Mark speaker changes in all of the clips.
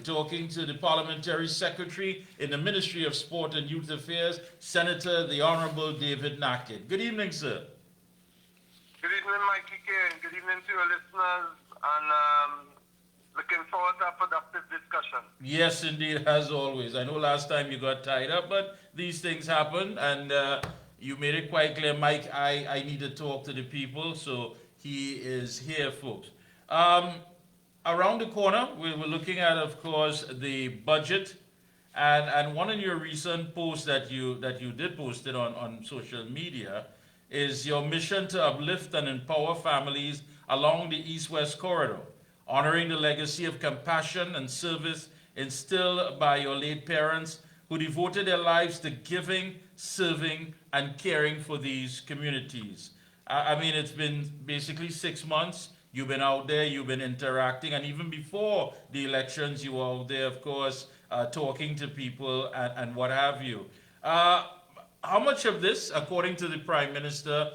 Speaker 1: talking to the Parliamentary Secretary in the Ministry of Sport and Youth Affairs, Senator the Honourable David Nakhid. Good evening, sir.
Speaker 2: Good evening, Mikee K, and good evening to your listeners, and looking forward to a productive discussion.
Speaker 1: Yes, indeed, as always. I know last time you got tied up, but these things happen, and you made it quite clear, Mike, I need to talk to the people, so he is here, folks. Around the corner, we're looking at, of course, the budget, and one of your recent posts that you did post it on social media is your mission to uplift and empower families along the East-West corridor, honoring the legacy of compassion and service instilled by your late parents who devoted their lives to giving, serving, and caring for these communities. I mean, it's been basically 6 months. You've been out there, you've been interacting, and even before the elections, you were out there, of course, talking to people and what have you. How much of this, according to the Prime Minister,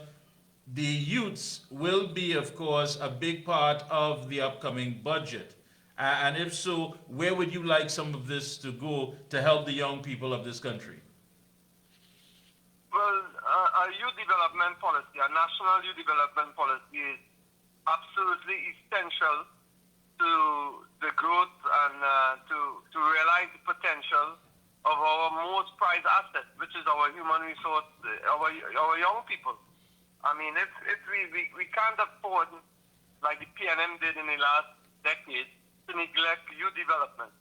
Speaker 1: the youths will be, of course, a big part of the upcoming budget? And if so, where would you like some of this to go to help the young people of this country?
Speaker 2: Well, a youth development policy, a national youth development policy is absolutely essential to the growth and to realize the potential of our most prized asset, which is our human resource, our young people. I mean, we can't afford, like the PNM did in the last decade, to neglect youth development.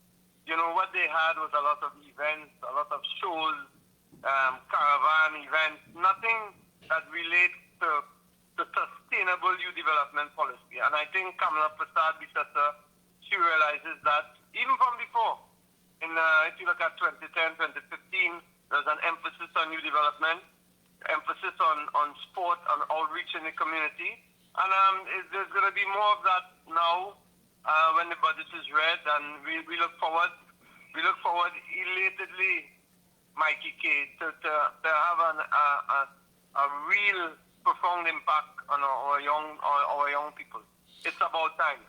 Speaker 2: You know, what they had was a lot of events, a lot of shows, caravan events, nothing that relates to sustainable youth development policy. And I think Persad-Bissessar, she realizes that even from before. If you look at 2010, 2015, there's an emphasis on youth development, emphasis on sport and outreach in the community. And there's going to be more of that now when the budget is read. And we look forward elatedly, Mikee K, to have a real profound impact on our young people. It's about time.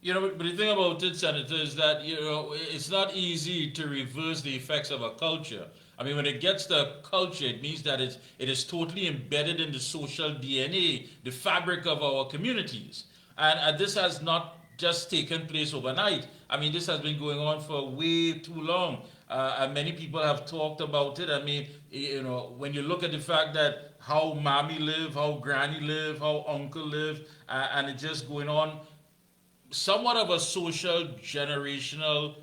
Speaker 1: You know, but the thing about it, Senator, is that, you know, it's not easy to reverse the effects of a culture. I mean, when it gets to culture, it means that it is totally embedded in the social DNA, the fabric of our communities. And this has not just taken place overnight. I mean, this has been going on for way too long. And many people have talked about it. I mean, you know, when you look at the fact that how mommy live, how granny live, how uncle live, and it's just going on, somewhat of a social generational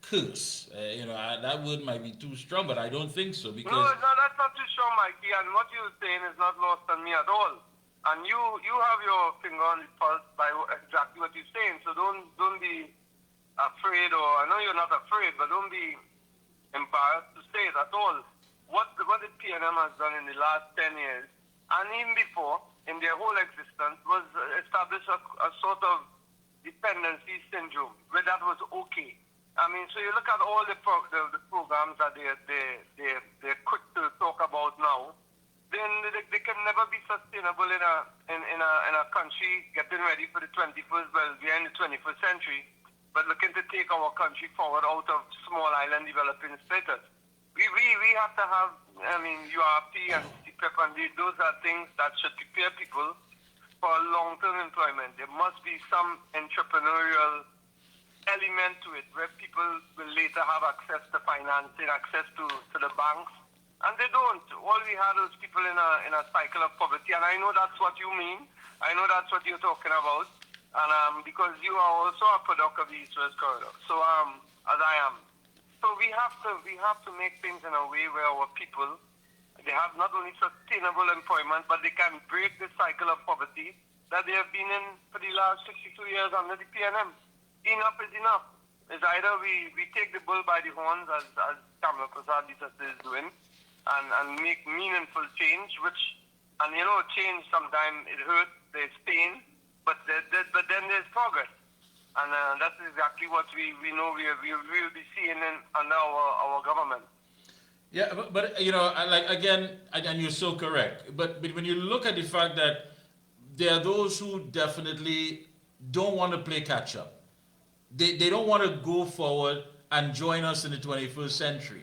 Speaker 1: curse. You know, that word might be too strong, but I don't think so. Because
Speaker 2: no, that's not too strong, Mikey. And what you're saying is not lost on me at all. And you have your finger on the pulse by exactly what you're saying. So don't be afraid, or I know you're not afraid, but don't be embarrassed to say it at all. What the PNM has done in the last 10 years, and even before, in their whole existence, was establish a sort of dependency syndrome, where that was okay. I mean, so you look at all the programs that they're quick to talk about now, then they can never be sustainable in a country getting ready for the 21st, well, we're in the 21st century, but looking to take our country forward out of small island developing status. We have to have, I mean, URP and CPEP, and those are things that should prepare people for long-term employment. There must be some entrepreneurial element to it where people will later have access to financing, access to the banks, and they don't. All we had was people in a cycle of poverty, and I know that's what you mean. I know that's what you're talking about, and because you are also a product of the East-West corridor, so as I am. So we have to make things in a way where our people, they have not only sustainable employment, but they can break the cycle of poverty that they have been in for the last 62 years under the PNM. Enough is enough. It's either we take the bull by the horns, as Persad-Bissessar is doing, and make meaningful change, and you know, change sometimes it hurts, there's pain, but then there's progress. And that's exactly what we know we will be seeing under our government.
Speaker 1: Yeah, but you know, like again, and you're so correct. But when you look at the fact that there are those who definitely don't want to play catch up, they don't want to go forward and join us in the 21st century.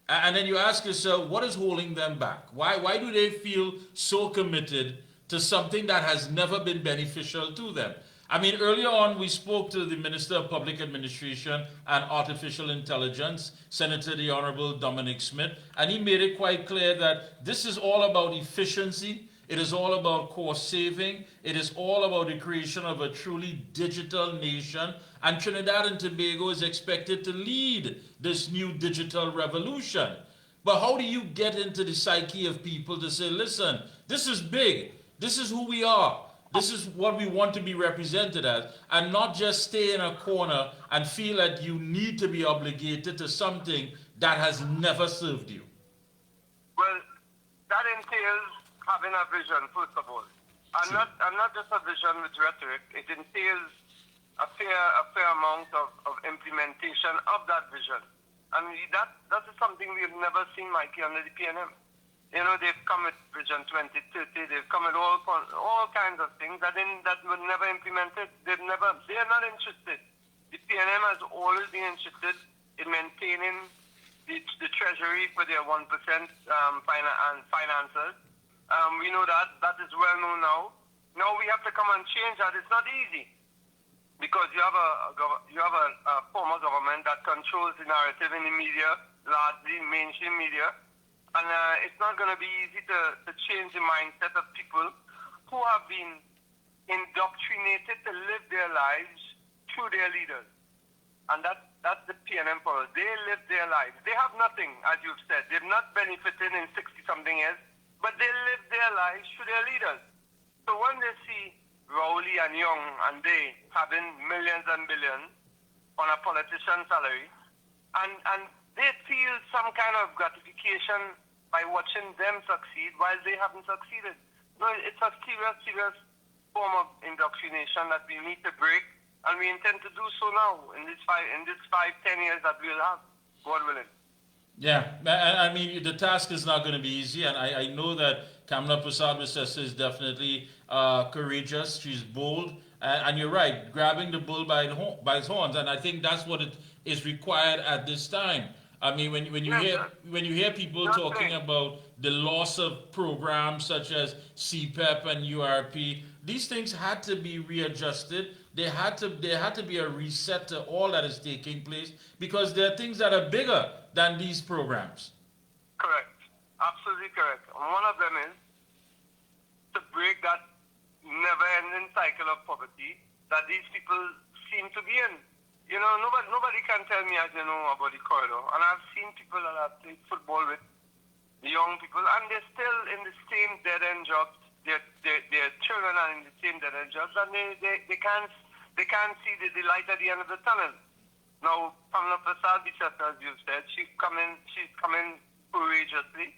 Speaker 1: And then you ask yourself, what is holding them back? Why do they feel so committed to something that has never been beneficial to them? I mean, earlier on, we spoke to the Minister of Public Administration and Artificial Intelligence, Senator the Honourable Dominic Smith, and he made it quite clear that this is all about efficiency. It is all about cost saving. It is all about the creation of a truly digital nation. And Trinidad and Tobago is expected to lead this new digital revolution. But how do you get into the psyche of people to say, listen, this is big. This is who we are. This is what we want to be represented as, and not just stay in a corner and feel that you need to be obligated to something that has never served you.
Speaker 2: Well, that entails having a vision, first of all. And not just a vision with rhetoric. It entails a fair amount of implementation of that vision. And that is something we've never seen, Mikey, under the PNM. You know, they've come with Vision 2030, they've come with all kinds of things that were never implemented. They're not interested. The PNM has always been interested in maintaining the treasury for their 1% finances. We know that is well known now. Now we have to come and change that. It's not easy because you have a former government that controls the narrative in the media, largely mainstream media. And it's not going to be easy to change the mindset of people who have been indoctrinated to live their lives through their leaders. And that's the PNM for us. They live their lives. They have nothing, as you've said. They've not benefited in 60-something years, but they live their lives through their leaders. So when they see Rowley and Young and they having millions and billions on a politician's salary, and they feel some kind of gratification by watching them succeed while they haven't succeeded. No, it's a serious form of indoctrination that we need to break, and we intend to do so now in this 5-10 years that we'll have, God willing.
Speaker 1: Yeah, I mean, the task is not going to be easy, and I know that Kamala Persad-Bissessar is definitely courageous. She's bold, and you're right, grabbing the bull by its horns, and I think that's what it is required at this time. I mean, when you hear people talking about the loss of programs such as CPEP and URP, these things had to be readjusted. There had to be a reset to all that is taking place because there are things that are bigger than these programs.
Speaker 2: Correct, absolutely correct. And one of them is to break that never-ending cycle of poverty that these people seem to be in. You know, nobody can tell me, as you know, about the corridor. And I've seen people that have played football with the young people, and they're still in the same dead-end jobs. Their children are in the same dead-end jobs, and they can't see the light at the end of the tunnel. Now, Pamela Persad-Bissessar, as you've said, she's coming courageously,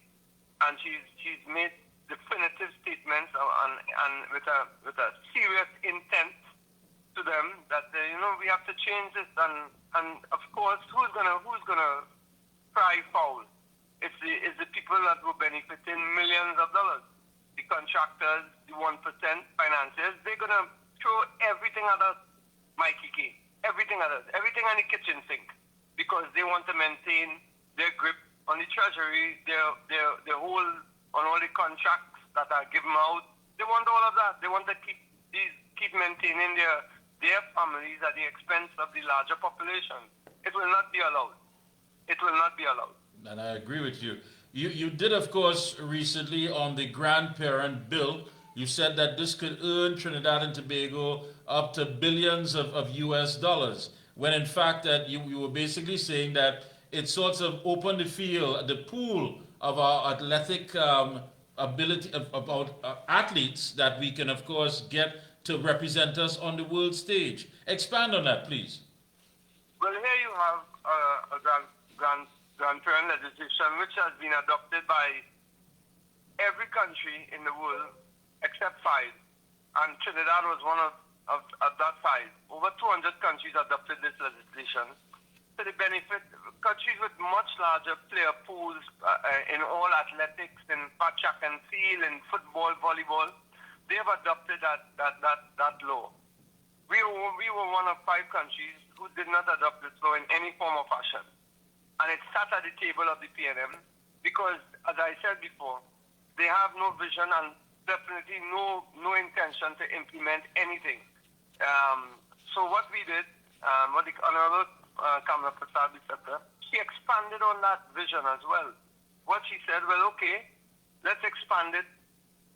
Speaker 2: and she's made definitive statements and with a serious intent to them that we have to change this, and of course who's gonna cry foul? It's the people that will benefit in millions of dollars, the contractors, the 1% financiers. They're gonna throw everything at us, Mikee K, everything at us, everything on the kitchen sink, because they want to maintain their grip on the treasury, their hold on all the contracts that are given out. They want all of that. They want to keep maintaining their families at the expense of the larger population. It will not be allowed. It will not be allowed.
Speaker 1: And I agree with you. You did, of course, recently on the grandparent bill, you said that this could earn Trinidad and Tobago up to billions of US dollars, when in fact that you were basically saying that it sort of opened the pool of our athletic ability, about athletes that we can, of course, get to represent us on the world stage. Expand on that, please.
Speaker 2: Well, here you have a grandparent legislation which has been adopted by every country in the world except 5. And Trinidad was one of that 5. Over 200 countries adopted this legislation. To the benefit, countries with much larger player pools in all athletics, in track and field, in football, volleyball, they have adopted that law. We were one of 5 countries who who did not adopt this law in any form or fashion. And it sat at the table of the PNM because, as I said before, they have no vision and definitely no intention to implement anything. So what we did, what the Honourable Persad-Bissessar, she expanded on that vision as well. What she said, well, okay, let's expand it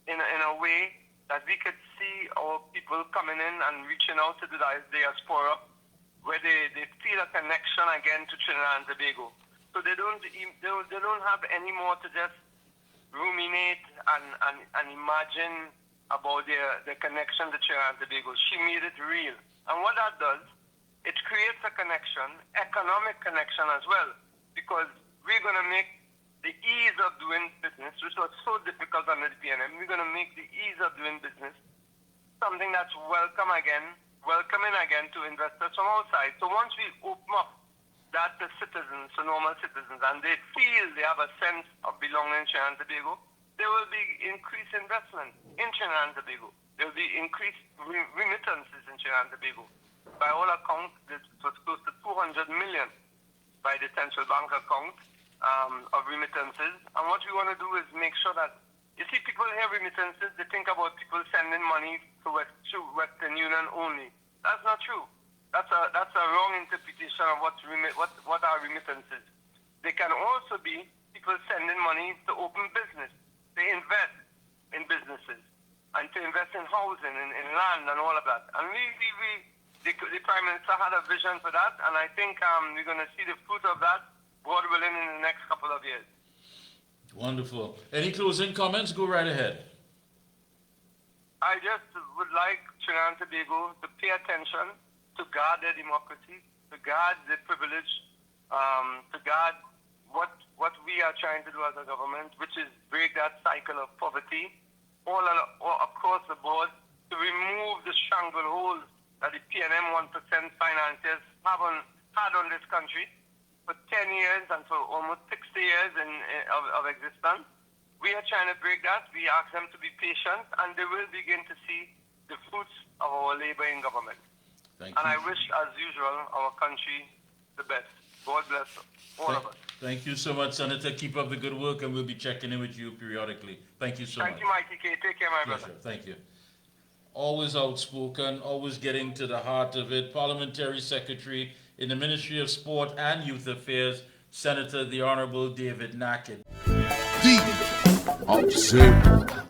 Speaker 2: in a way that we could see our people coming in and reaching out to the diaspora, where they feel a connection again to Trinidad and Tobago. So they don't have any more to just ruminate and imagine about their connection to Trinidad and Tobago. She made it real. And what that does, it creates a connection, economic connection as well, because we're going to make the ease of doing business, which was so difficult under the PNM, we're going to make the ease of doing business something that's welcoming again to investors from outside. So once we open up that to citizens, to normal citizens, and they feel they have a sense of belonging in Trinidad and Tobago, there will be increased investment in Trinidad and Tobago. There will be increased remittances in Trinidad and Tobago. By all accounts, this was close to 200 million by the central bank account of remittances. And what we want to do is make sure that, you see, people hear remittances, they think about people sending money to Western Union only. That's not true. That's a wrong interpretation of what are remittances. They can also be people sending money to open business, to invest in businesses, and to invest in housing, in land, and all of that. And the Prime Minister had a vision for that, and I think we're going to see the fruit of that, God willing, in the next couple of years.
Speaker 1: Wonderful. Any closing comments? Go right ahead.
Speaker 2: I just would like Trinidad and Tobago to pay attention, to guard their democracy, to guard their privilege, to guard what we are trying to do as a government, which is break that cycle of poverty all across the board, to remove the stranglehold that the PNM 1% financiers had on this country for 10 years and for almost 60 years of existence. We are trying to break that. We ask them to be patient, and they will begin to see the fruits of our labor in government.
Speaker 1: Thank
Speaker 2: and
Speaker 1: you.
Speaker 2: I wish, as usual, our country the best. God bless all of us.
Speaker 1: Thank you so much, Senator. Keep up the good work, and we'll be checking in with you periodically. Thank you so much.
Speaker 2: Thank you, Mikee K. Take care, my brother.
Speaker 1: Thank you. Always outspoken, always getting to the heart of it. Parliamentary Secretary in the Ministry of Sport and Youth Affairs, Senator the Honourable David Nakhid.
Speaker 3: The Observer.